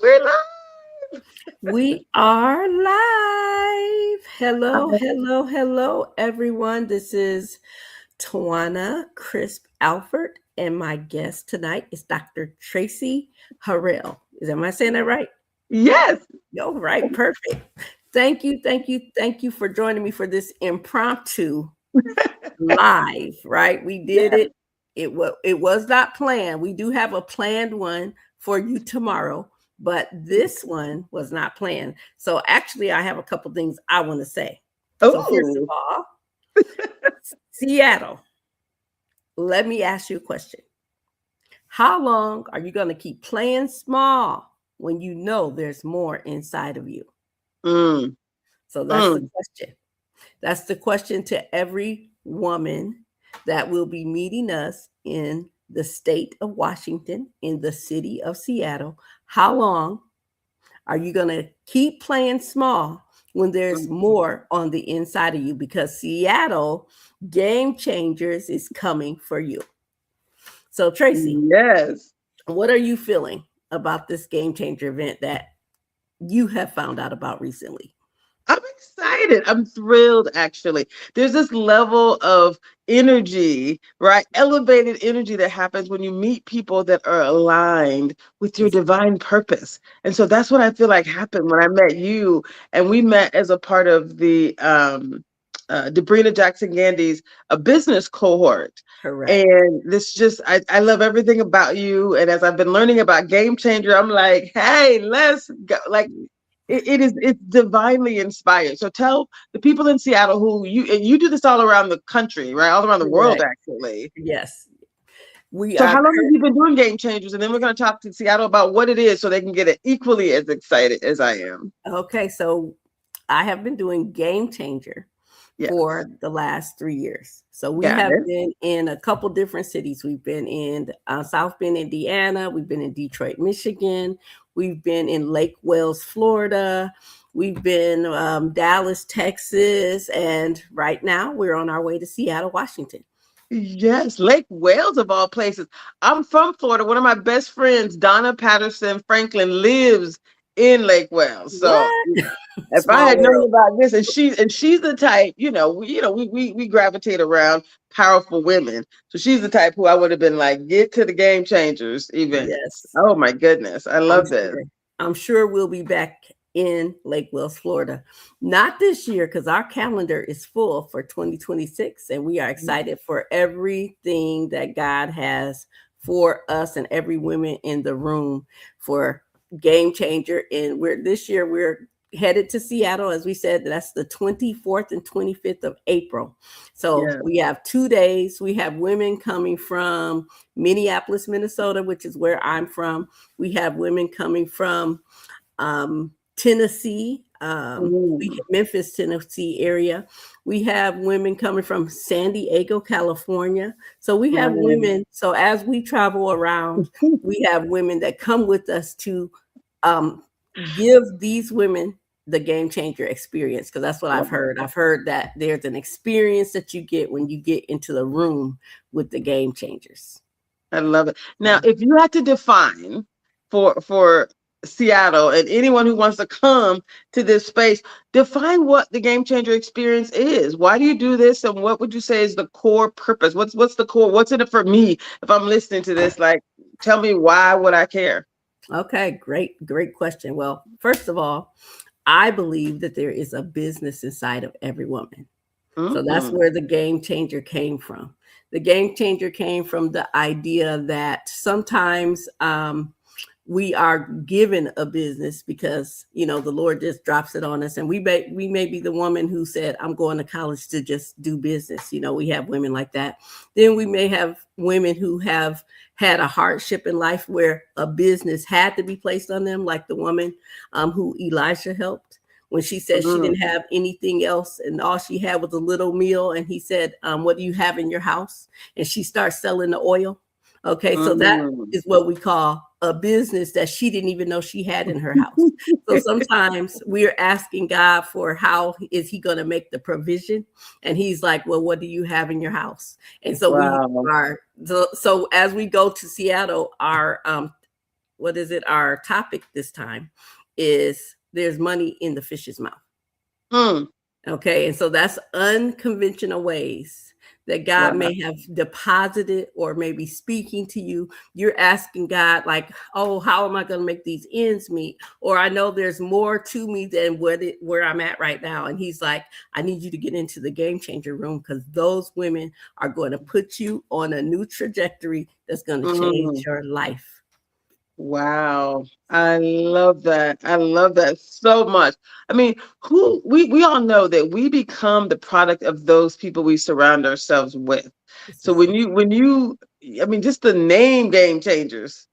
We're live. We are live. Hello, Uh, hello, hello, everyone. This is Tawana Crisp Alford, and my guest tonight is Dr. Tracy Harrell. Am I saying that right? yes. All right, perfect. Thank you for joining me for this impromptu live. Right, we did Yes. it. It was not planned. We do have a planned one for you tomorrow, but this one was not planned. So actually, I have a couple things I want to say. So first of Oh, all, Seattle. Let me ask you a question. How long are you going to keep playing small when you know there's more inside of you? mm, So that's the mm. question. That's the question to every woman that will be meeting us in the state of Washington, in the city of Seattle. How long are you going to keep playing small when there's Mm. more on the inside of you? Because Seattle Game Changers is coming for you. So, Tracy, Yes. what are you feeling about this Game Changer event that you have found out about recently? I'm excited. I'm thrilled, actually. There's this level of energy, right? Elevated energy that happens when you meet people that are aligned with your It's divine purpose. And so that's what I feel like happened when I met you. And we met as a part of the Debrina Jackson Gandy's a business cohort. correct. And this just, I love everything about you. And as I've been learning about Game Changer, I'm like, hey, let's go. Like, it's divinely inspired. So tell the people in Seattle who you do this all around the country, right? All around the world, Correct. actually. Yes. We So are how long have you been doing Game Changers? And then we're going to talk to Seattle about what it is, so they can get it equally as excited as I am. okay. So I have been doing Game Changer Yes, for the last 3 years. So we got have it. been in a couple different cities. We've been in South Bend, Indiana. We've been in Detroit, Michigan. We've been in Lake Wales, Florida. We've been Dallas, Texas, and right now we're on our way to Seattle, Washington. Yes, Lake Wales of all places. I'm from Florida. One of my best friends, Donna Patterson Franklin, lives in Lake Wales. So What? if I Small had known world. about this, and she's the type, we gravitate around powerful women. So she's the type who I would have been like, get to the Game Changers events. Yes. Oh my goodness, I I'm love this. sure. I'm sure we'll be back in Lake Wales, Florida. Not this year because our calendar is full for 2026, and we are excited for everything that God has for us and every woman in the room for Game Changer. And we're this year we're headed to Seattle, as we said. That's the 24th and 25th of April. So Yeah. we have 2 days. We have women coming from Minneapolis, Minnesota, which is where I'm from. We have women coming from Tennessee, Mm. Memphis, Tennessee area. We have women coming from San Diego, California. So we have Right. women. So as we travel around, we have women that come with us to um, give these women the game changer experience because that's what I've heard. I've heard that there's an experience that you get when you get into the room with the game changers. I love it. Now, So, if you had to define for Seattle and anyone who wants to come to this space, define what the Game Changer experience is. Why do you do this, and what would you say is the core purpose? What's the core? What's in it for me if I'm listening to this? Like, tell me why would I care? okay, great question. Well, first of all, I believe that there is a business inside of every woman. So that's Mm, where the game changer came from. The game changer came from the idea that sometimes we are given a business because the Lord just drops it on us, and we may be the woman who said, "I'm going to college to just do business." We have women like that. Then we may have women who have had a hardship in life where a business had to be placed on them, like the woman who Elijah helped when she said she mm, didn't have anything else and all she had was a little meal. And he said, what do you have in your house? And she starts selling the oil. Okay, so that mm. is what we call a business that she didn't even know she had in her house. So sometimes we're asking God for how is he going to make the provision? And he's like, well, what do you have in your house? And so we Wow. are, so as we go to Seattle, what is it? Our topic this time is there's money in the fish's mouth. Mm. Okay. And so that's unconventional ways that God Wow. may have deposited or maybe speaking to you. You're asking God, like, oh, how am I going to make these ends meet? Or I know there's more to me than where I'm at right now. And he's like, I need you to get into the game changer room, because those women are going to put you on a new trajectory that's going to change Mm. your life. Wow. I love that. I love that so much. I mean, we all know that we become the product of those people we surround ourselves with. This So is so, when you I mean, just the name Game Changers,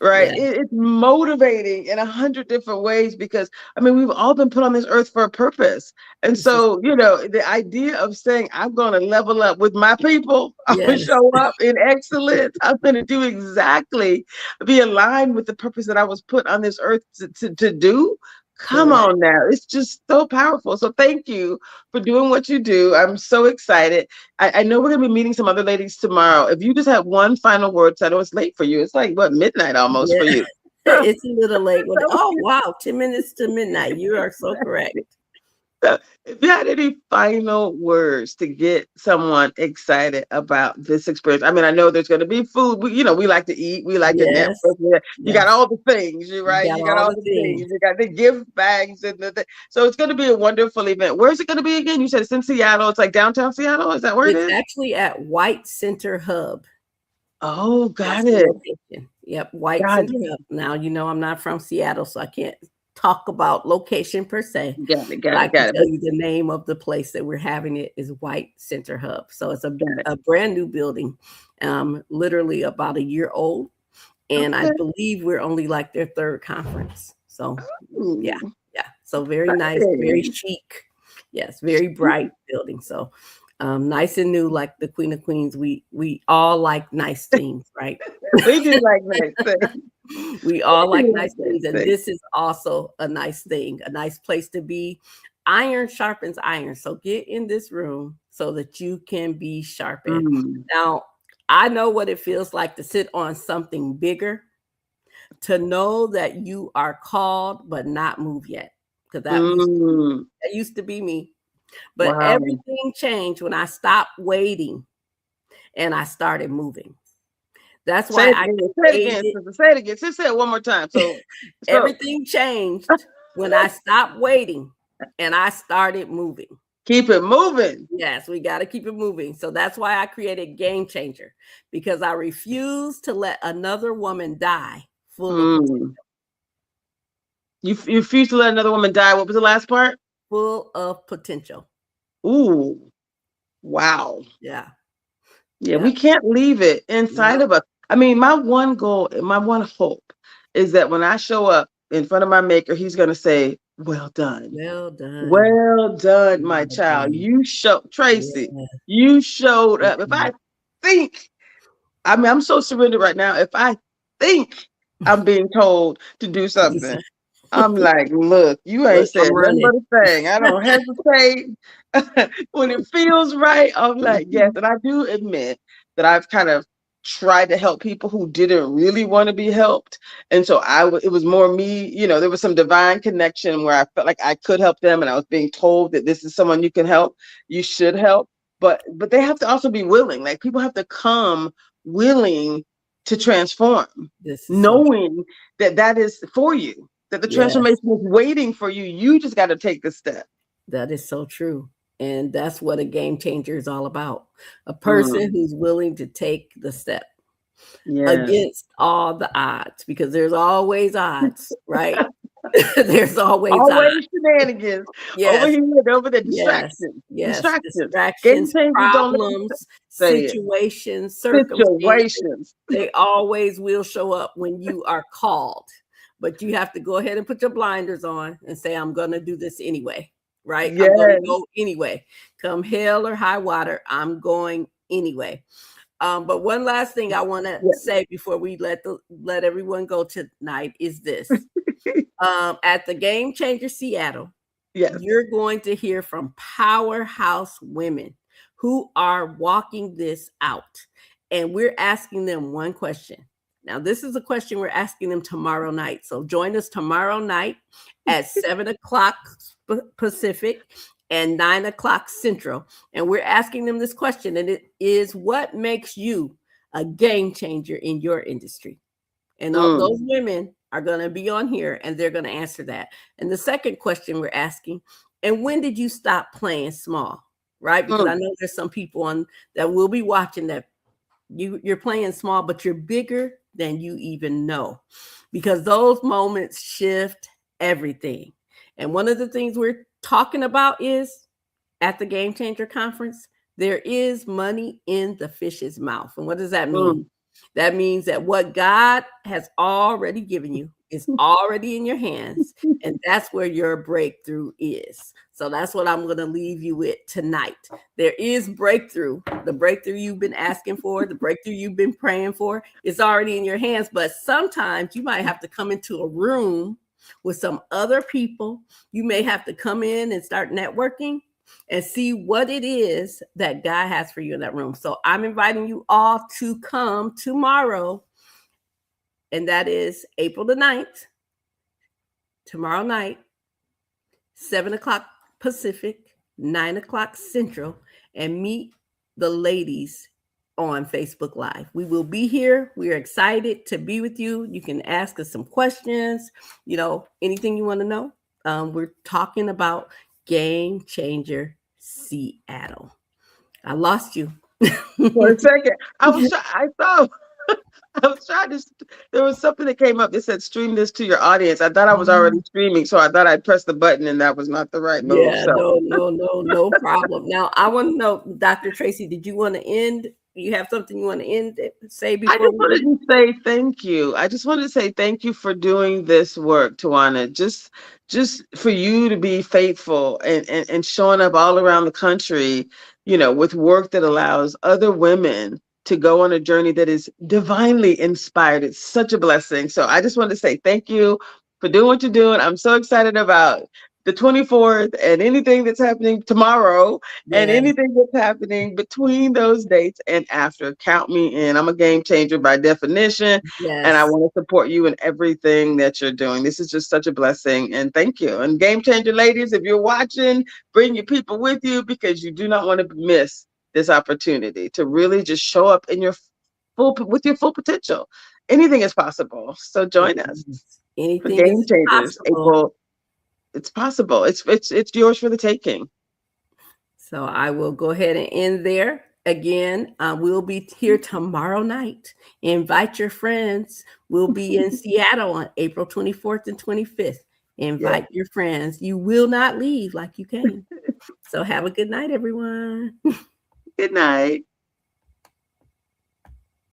right? yeah, It's motivating in 100 different ways, because I mean, we've all been put on this earth for a purpose. And this is, so, the idea of saying, I'm going to level up with my people, I'm going to yes, show up in excellence, I'm going to do exactly, be aligned with the purpose that I was put on this earth to do. Come correct. on now. It's just so powerful. So thank you for doing what you do. I'm so excited. I know we're going to be meeting some other ladies tomorrow. If you just have one final word, so I know it's late for you. It's like, what, midnight almost for Yeah. you. It's a little late. Oh, wow. 10 minutes to midnight. You are so correct. So if you had any final words to get someone excited about this experience, I mean, I know there's going to be food. We like to eat. We like to Yes. network. You got Yes. all the things, You right? got You got all all the the things. things. You got the gift bags and so it's going to be a wonderful event. Where's it going to be again? You said it's in Seattle. It's like downtown Seattle. Is that where it It's is? actually at White Center Hub. Oh, That's got the it. location. Yep, White Got Center Hub. Now, I'm not from Seattle, so I can't talk about location per se, it. Got it. but Got I it. can Got it. tell you the name of the place that we're having it is White Center Hub. So it's Got it. a brand new building, literally about a year old. And I Okay. believe we're only like their third conference. So yeah, Ooh, yeah. So very nice, very exciting. chic. Yes, very bright building. So nice and new, like the Queen of Queens. We all like nice things, right? We do like nice things. We We all like do like nice nice things, and things. this is also a nice thing, a nice place to be. Iron sharpens iron. So get in this room so that you can be sharpened. Mm. Now, I know what it feels like to sit on something bigger, to know that you are called but not move yet. Because Mm. that used to be me. But Wow. everything changed when I stopped waiting and I started moving. That's Say why it I again. Say it again, created. sister. Say it again. Just say it one more time. So Everything changed when I stopped waiting and I started moving. keep it moving. Yes, we got to keep it moving. So that's why I created Game Changer, because I refuse to let another woman die full of potential. Mm. You refuse to let another woman die. What was the last part? Full of potential. Ooh. Wow. Yeah. Yeah, we Yep. can't leave it inside Yep. of us. I mean, my one goal, my one hope is that when I show up in front of my maker, he's going to say, well done. Well done. Well done, my Well child. done. You showed, Tracy, Yeah. you showed up. If Mhm. I think, I mean, I'm so surrendered right now. If I think I'm being told to do To do something, something. I'm like, look, you ain't Look, said I'm nothing running. but a thing. I don't hesitate. When it feels right, I'm like, yes. Mhm. And I do admit that I've kind of tried to help people who didn't really want to be helped. And so it was more me, there was some divine connection where I felt like I could help them. And I was being told that this is someone you can help, you should help. But they have to also be willing. Like, people have to come willing to transform, This is so true. knowing that is for you, that the Yes. transformation is waiting for you. You just got to take the step. That is so true. And that's what a game changer is all about. A person Mm, who's willing to take the step yes. against all the odds, because there's always odds, right? There's always odds. Always shenanigans over Yes, here and over there. yes, Distractions. yes. Distractions. Game Distractions, changers don't let you problems, say it. situations, circumstances, Situations. they always will show up when you are called. But you have to go ahead and put your blinders on and say, I'm going to do this anyway, right? I'm going to Yes. go anyway. Come hell or high water, I'm going anyway. But one last thing I want to Yes. say before we let everyone go tonight is this. At the Game Changer Seattle, Yes. you're going to hear from powerhouse women who are walking this out. And we're asking them one question. Now, this is a question we're asking them tomorrow night. So join us tomorrow night at 7 o'clock Pacific and 9 o'clock Central. And we're asking them this question, and it is, what makes you a game changer in your industry? And those Mm, women are going to be on here and they're going to answer that. And the second question we're asking, and when did you stop playing small? Right? Because I mm, know there's some people on that will be watching that you're playing small, but you're bigger than you even know, because those moments shift everything. And one of the things we're talking about is, at the Game Changer Conference, there is money in the fish's mouth. And what does that mean? mm. That means that what God has already given you is already in your hands. And that's where your breakthrough is. So that's what I'm going to leave you with tonight. There is breakthrough. The breakthrough you've been asking for, the breakthrough you've been praying for, is already in your hands. But sometimes you might have to come into a room with some other people. You may have to come in and start networking and see what it is that God has for you in that room. So I'm inviting you all to come tomorrow, and that is April the 9th, tomorrow night, 7 o'clock Pacific, 9 o'clock Central, and meet the ladies on Facebook Live. We will be here. We are excited to be with you. You can ask us some questions, anything you want to know. We're talking about Game Changer Seattle. I lost you. For a second, I thought I was trying to. There was something that came up that said stream this to your audience. I thought I was already streaming, so I thought I'd press the button, and that was not the right move. Yeah, So no problem. Now, I want to know, Dr. Tracy, did you want to end? You have something you want to say I before just we wanted leave? to say thank you. I just wanted to say thank you for doing this work, Tawana. Just for you to be faithful and showing up all around the country, with work that allows other women to go on a journey that is divinely inspired. It's such a blessing. So I just wanted to say thank you for doing what you're doing. I'm so excited about the 24th and anything that's happening tomorrow and Yeah, anything that's happening between those dates and after. Count me in. I'm a game changer by definition, and I yes. want to support you in everything that you're doing. This is just such a blessing, and thank you. And game changer ladies, if you're watching, bring your people with you, because you do not want to miss this opportunity to really just show up in your with your full potential. Anything is possible. So join us Yes. for Anything Game is Changers possible. April. It's possible. It's yours for the taking. So I will go ahead and end there. Again, we'll be here tomorrow night. Invite your friends. We'll be in Seattle on April 24th and 25th. Yeah. Invite your friends. You will not leave like you came. So have a good night, everyone. Good night.